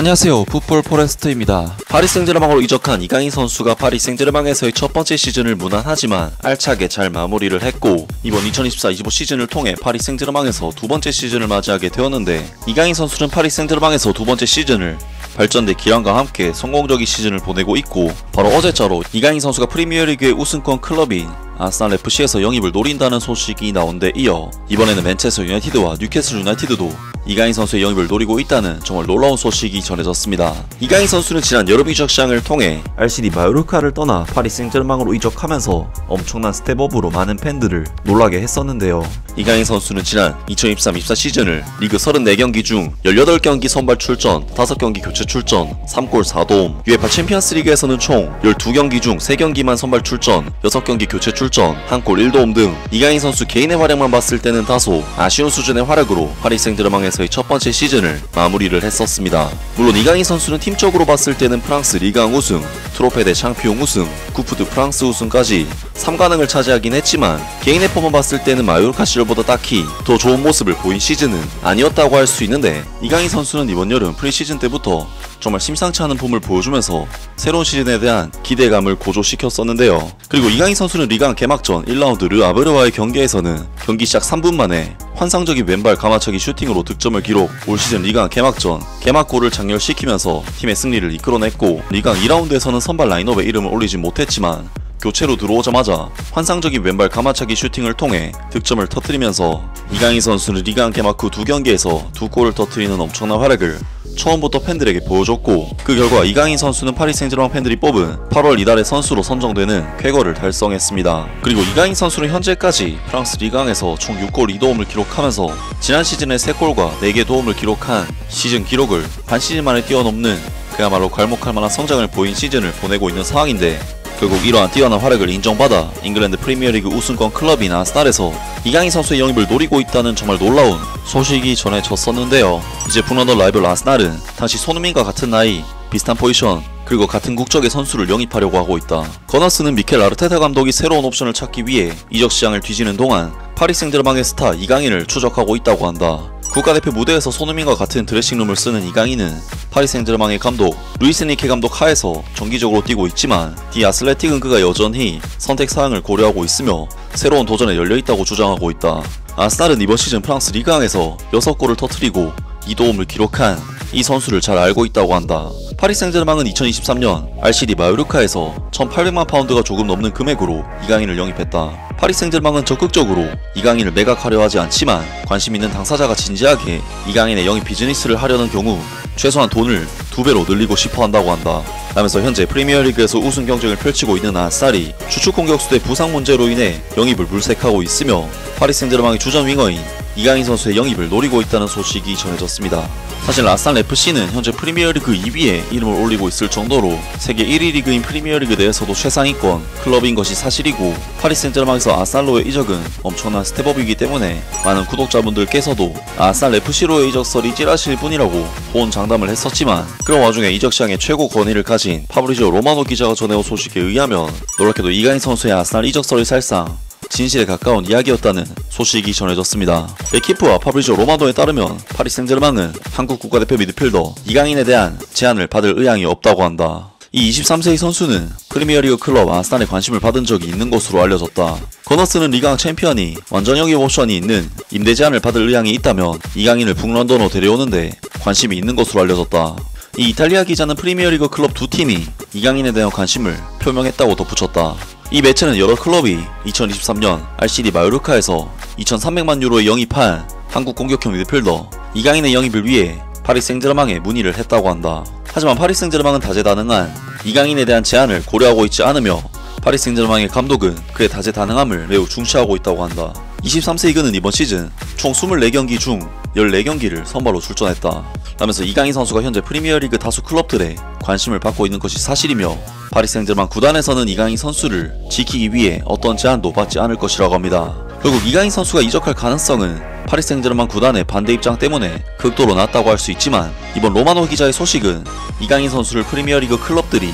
안녕하세요, 풋볼 포레스트입니다. 파리 생제르맹으로 이적한 이강인 선수가 파리 생제르맹에서의 첫 번째 시즌을 무난하지만 알차게 잘 마무리를 했고, 이번 2024-25 시즌을 통해 파리 생제르맹에서 두 번째 시즌을 맞이하게 되었는데, 이강인 선수는 파리 생제르맹에서 두 번째 시즌을 발전대 기량과 함께 성공적인 시즌을 보내고 있고, 바로 어제자로 이강인 선수가 프리미어리그의 우승권 클럽인 아스날 FC에서 영입을 노린다는 소식이 나온 데 이어 이번에는 맨체스터 유나이티드와 뉴캐슬 유나이티드도 이강인 선수의 영입을 노리고 있다는 정말 놀라운 소식이 전해졌습니다. 이강인 선수는 지난 여름 이적 시장을 통해 RCD 마요르카를 떠나 파리 생제르맹으로 이적하면서 엄청난 스텝업으로 많은 팬들을 놀라게 했었는데요. 이강인 선수는 지난 2023-24 시즌을 리그 34경기 중 18경기 선발 출전, 5경기 교체 출전, 3골 4도움, UEFA 챔피언스 리그에서는 총 12경기 중 3경기만 선발 출전, 6경기 교체 출전, 1골 1도움 등 이강인 선수 개인의 활약만 봤을 때는 다소 아쉬운 수준의 활약으로 파리 생제르맹에서의 첫 번째 시즌을 마무리를 했었습니다. 물론 이강인 선수는 팀적으로 봤을 때는 프랑스 리그앙 우승, 트로페 대 샹피옹 우승, 쿠프 드 프랑스 우승까지 3관왕을 차지하긴 했지만 개인의 폼만 봤을 때는 마요르카 시절보다 딱히 더 좋은 모습을 보인 시즌은 아니었다고 할 수 있는데, 이강인 선수는 이번 여름 프리시즌 때부터 정말 심상치 않은 폼을 보여주면서 새로운 시즌에 대한 기대감을 고조시켰었는데요. 그리고 이강인 선수는 리강 개막전 1라운드 르 아베르와의 경기에서는 경기 시작 3분 만에 환상적인 왼발 가마차기 슈팅으로 득점을 기록, 올 시즌 리강 개막전 개막골을 장렬시키면서 팀의 승리를 이끌어냈고, 리강 2라운드에서는 선발 라인업에 이름을 올리진 못했지만 교체로 들어오자마자 환상적인 왼발 가마차기 슈팅을 통해 득점을 터뜨리면서 이강인 선수는 리강 개막 후 2경기에서 2골을 터뜨리는 엄청난 활약을 처음부터 팬들에게 보여줬고, 그 결과 이강인 선수는 파리 생제르맹 팬들이 뽑은 8월 이달의 선수로 선정되는 쾌거를 달성했습니다. 그리고 이강인 선수는 현재까지 프랑스 리강에서 총 6골 2도움을 기록하면서 지난 시즌에 3골과 4개 도움을 기록한 시즌 기록을 반 시즌 만에 뛰어넘는 그야말로 괄목할 만한 성장을 보인 시즌을 보내고 있는 상황인데, 결국 이러한 뛰어난 활약을 인정받아 잉글랜드 프리미어리그 우승권 클럽인 아스날에서 이강인 선수의 영입을 노리고 있다는 정말 놀라운 소식이 전해졌었는데요. 이제 북런던 라이벌 아스날은 당시 손흥민과 같은 나이, 비슷한 포지션, 그리고 같은 국적의 선수를 영입하려고 하고 있다. 거너스는 미켈 아르테타 감독이 새로운 옵션을 찾기 위해 이적 시장을 뒤지는 동안 파리 생제르맹의 스타 이강인을 추적하고 있다고 한다. 국가대표 무대에서 손흥민과 같은 드레싱룸을 쓰는 이강인은 파리 생제르맹의 감독 루이스 니케 감독 하에서 정기적으로 뛰고 있지만 디 아슬레틱은 그가 여전히 선택 사항을 고려하고 있으며 새로운 도전에 열려있다고 주장하고 있다. 아스날은 이번 시즌 프랑스 리그앙에서 6골을 터뜨리고 2도움을 기록한 이 선수를 잘 알고 있다고 한다. 파리 생제르맹은 2023년 RCD 마요르카에서 1,800만 파운드가 조금 넘는 금액으로 이강인을 영입했다. 파리 생제르맹은 적극적으로 이강인을 매각하려 하지 않지만 관심 있는 당사자가 진지하게 이강인의 영입 비즈니스를 하려는 경우 최소한 돈을 2배로 늘리고 싶어 한다고 한다. 라면서 현재 프리미어리그에서 우승 경쟁을 펼치고 있는 아스날이 주축 공격수의 부상 문제로 인해 영입을 물색하고 있으며 파리 생제르맹의 주전 윙어인 이강인 선수의 영입을 노리고 있다는 소식이 전해졌습니다. 사실 아스날 FC는 현재 프리미어리그 2위에 이름을 올리고 있을 정도로 세계 1위 리그인 프리미어리그 내에서도 최상위권 클럽인 것이 사실이고, 파리 생제르맹에서 아스날로의 이적은 엄청난 스텝업이기 때문에 많은 구독자분들께서도 아스날 FC로의 이적설이 찌라실 뿐이라고 호언장담을 했었지만, 그런 와중에 이적 시장의 최고 권위를 가진 파브리지오 로마노 기자가 전해온 소식에 의하면 놀랍게도 이강인 선수의 아스날 이적설이 사실상 진실에 가까운 이야기였다는 소식이 전해졌습니다. 에키프와 파브리지오 로마노에 따르면 파리 생제르맹은 한국 국가대표 미드필더 이강인에 대한 제안을 받을 의향이 없다고 한다. 이 23세의 선수는 프리미어리그 클럽 아스날에 관심을 받은 적이 있는 것으로 알려졌다. 거너스는 리강 챔피언이 완전 영입 옵션이 있는 임대 제안을 받을 의향이 있다면 이강인을 북런던으로 데려오는데 관심이 있는 것으로 알려졌다. 이 이탈리아 기자는 프리미어리그 클럽 두 팀이 이강인에 대한 관심을 표명했다고 덧붙였다. 이 매체는 여러 클럽이 2023년 RCD 마요르카에서 2,300만 유로에 영입한 한국 공격형 미드필더 이강인의 영입을 위해 파리 생제르맹에 문의를 했다고 한다. 하지만 파리 생제르맹은 다재다능한 이강인에 대한 제안을 고려하고 있지 않으며 파리 생제르맹의 감독은 그의 다재다능함을 매우 중시하고 있다고 한다. 23세 그는 이번 시즌 총 24경기 중 14경기를 선발로 출전했다. 라면서 이강인 선수가 현재 프리미어리그 다수 클럽들의 관심을 받고 있는 것이 사실이며, 파리 생제르맹 구단에서는 이강인 선수를 지키기 위해 어떤 제안도 받지 않을 것이라고 합니다. 결국 이강인 선수가 이적할 가능성은 파리 생제르맹 구단의 반대 입장 때문에 극도로 낮다고 할 수 있지만, 이번 로마노 기자의 소식은 이강인 선수를 프리미어리그 클럽들이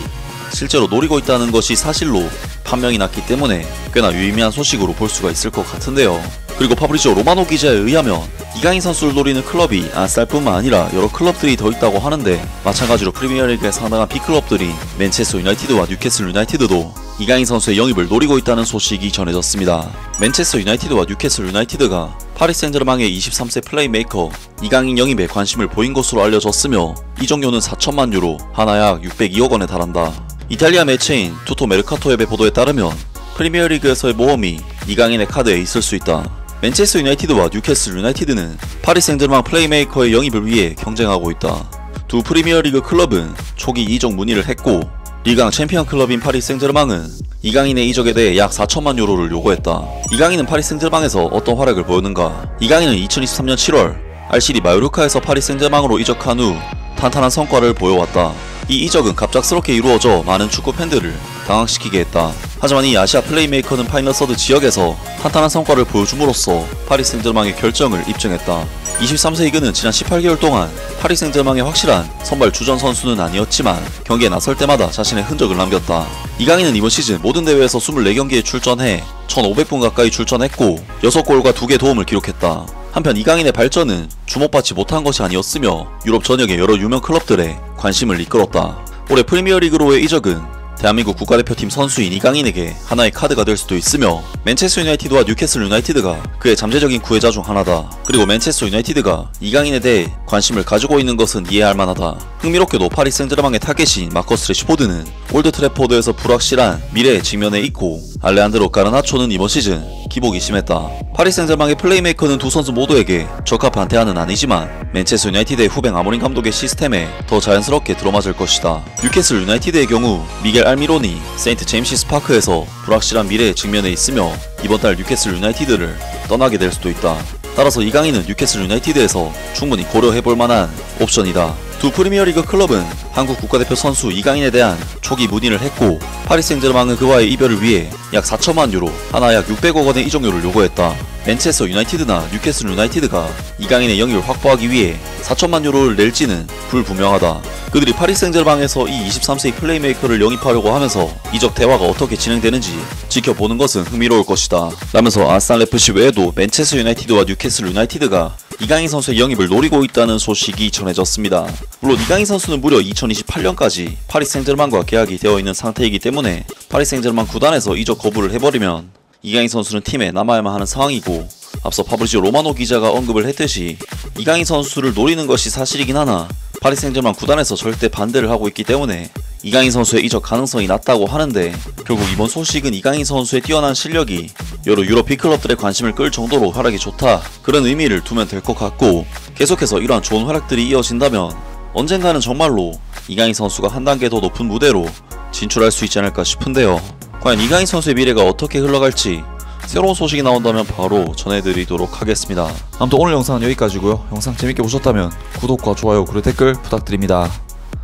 실제로 노리고 있다는 것이 사실로 판명이 났기 때문에 꽤나 유의미한 소식으로 볼 수가 있을 것 같은데요. 그리고 파브리지오 로마노 기자에 의하면 이강인 선수를 노리는 클럽이 아스날뿐만 아니라 여러 클럽들이 더 있다고 하는데, 마찬가지로 프리미어리그의 상당한 B클럽들인 맨체스터 유나이티드와 뉴캐슬 유나이티드도 이강인 선수의 영입을 노리고 있다는 소식이 전해졌습니다. 맨체스터 유나이티드와 뉴캐슬 유나이티드가 파리 생제르맹의 23세 플레이메이커 이강인 영입에 관심을 보인 것으로 알려졌으며, 이적료는 4천만 유로, 하나 약 602억 원에 달한다. 이탈리아 매체인 투토 메르카토웹의 보도에 따르면 프리미어리그에서의 모험이 이강인의 카드에 있을 수 있다. 맨체스터 유나이티드와 뉴캐슬 유나이티드는 파리 생제르맹 플레이메이커의 영입을 위해 경쟁하고 있다. 두 프리미어리그 클럽은 초기 이적 문의를 했고, 리강 챔피언 클럽인 파리 생제르맹은 이강인의 이적에 대해 약 4천만 유로를 요구했다. 이강인은 파리 생제르맹에서 어떤 활약을 보였는가? 이강인은 2023년 7월 RCD 마요르카에서 파리 생제르맹으로 이적한 후 탄탄한 성과를 보여왔다. 이 이적은 갑작스럽게 이루어져 많은 축구 팬들을 당황시키게 했다. 하지만 이 아시아 플레이메이커는 파이널 서드 지역에서 탄탄한 성과를 보여줌으로써 파리 생제르맹의 결정을 입증했다. 23세 이그는 지난 18개월 동안 파리 생제르맹의 확실한 선발 주전 선수는 아니었지만 경기에 나설 때마다 자신의 흔적을 남겼다. 이강인은 이번 시즌 모든 대회에서 24경기에 출전해 1500분 가까이 출전했고 6골과 2개 도움을 기록했다. 한편 이강인의 발전은 주목받지 못한 것이 아니었으며 유럽 전역의 여러 유명 클럽들의 관심을 이끌었다. 올해 프리미어리그로의 이적은 대한민국 국가대표팀 선수인 이강인에게 하나의 카드가 될 수도 있으며, 맨체스터 유나이티드와 뉴캐슬 유나이티드가 그의 잠재적인 구애자 중 하나다. 그리고 맨체스터 유나이티드가 이강인에 대해 관심을 가지고 있는 것은 이해할 만하다. 흥미롭게도 파리 생제르맹의 타겟인 마커스 레시포드는 올드 트래포드에서 불확실한 미래에 직면해 있고, 알레한드로 까르나초는 이번 시즌 기복이 심했다. 파리 생제르맹의 플레이메이커는 두 선수 모두에게 적합한 대안은 아니지만 맨체스터 유나이티드의 후배 아모린 감독의 시스템에 더 자연스럽게 들어맞을 것이다. 뉴캐슬 유나이티드의 경우 미겔 알미론이 세인트 제임시스 파크에서 불확실한 미래에 직면해 있으며 이번 달 뉴캐슬 유나이티드를 떠나게 될 수도 있다. 따라서 이강인은 뉴캐슬 유나이티드에서 충분히 고려해볼 만한 옵션이다. 두 프리미어리그 클럽은 한국 국가대표 선수 이강인에 대한 초기 문의를 했고, 파리 생제르맹은 그와의 이별을 위해 약 4천만 유로, 하나 약 600억 원의 이적료를 요구했다. 맨체스터 유나이티드나 뉴캐슬 유나이티드가 이강인의 영입을 확보하기 위해 4천만 유로를 낼지는 불분명하다. 그들이 파리 생제르맹에서 이 23세의 플레이메이커를 영입하려고 하면서 이적 대화가 어떻게 진행되는지 지켜보는 것은 흥미로울 것이다. 라면서 아스날 FC 외에도 맨체스터 유나이티드와 뉴캐슬 유나이티드가 이강인 선수의 영입을 노리고 있다는 소식이 전해졌습니다. 물론 이강인 선수는 무려 2028년까지 파리 생제르맹과 계약이 되어 있는 상태이기 때문에 파리 생제르맹 구단에서 이적 거부를 해버리면 이강인 선수는 팀에 남아야만 하는 상황이고, 앞서 파브리지오 로마노 기자가 언급을 했듯이 이강인 선수를 노리는 것이 사실이긴 하나 파리 생제르맹 구단에서 절대 반대를 하고 있기 때문에 이강인 선수의 이적 가능성이 낮다고 하는데, 결국 이번 소식은 이강인 선수의 뛰어난 실력이 여러 유럽 B클럽들의 관심을 끌 정도로 활약이 좋다, 그런 의미를 두면 될 것 같고, 계속해서 이러한 좋은 활약들이 이어진다면 언젠가는 정말로 이강인 선수가 한 단계 더 높은 무대로 진출할 수 있지 않을까 싶은데요. 과연 이강인 선수의 미래가 어떻게 흘러갈지 새로운 소식이 나온다면 바로 전해드리도록 하겠습니다. 아무튼 오늘 영상은 여기까지고요. 영상 재밌게 보셨다면 구독과 좋아요 그리고 댓글 부탁드립니다.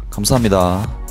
감사합니다.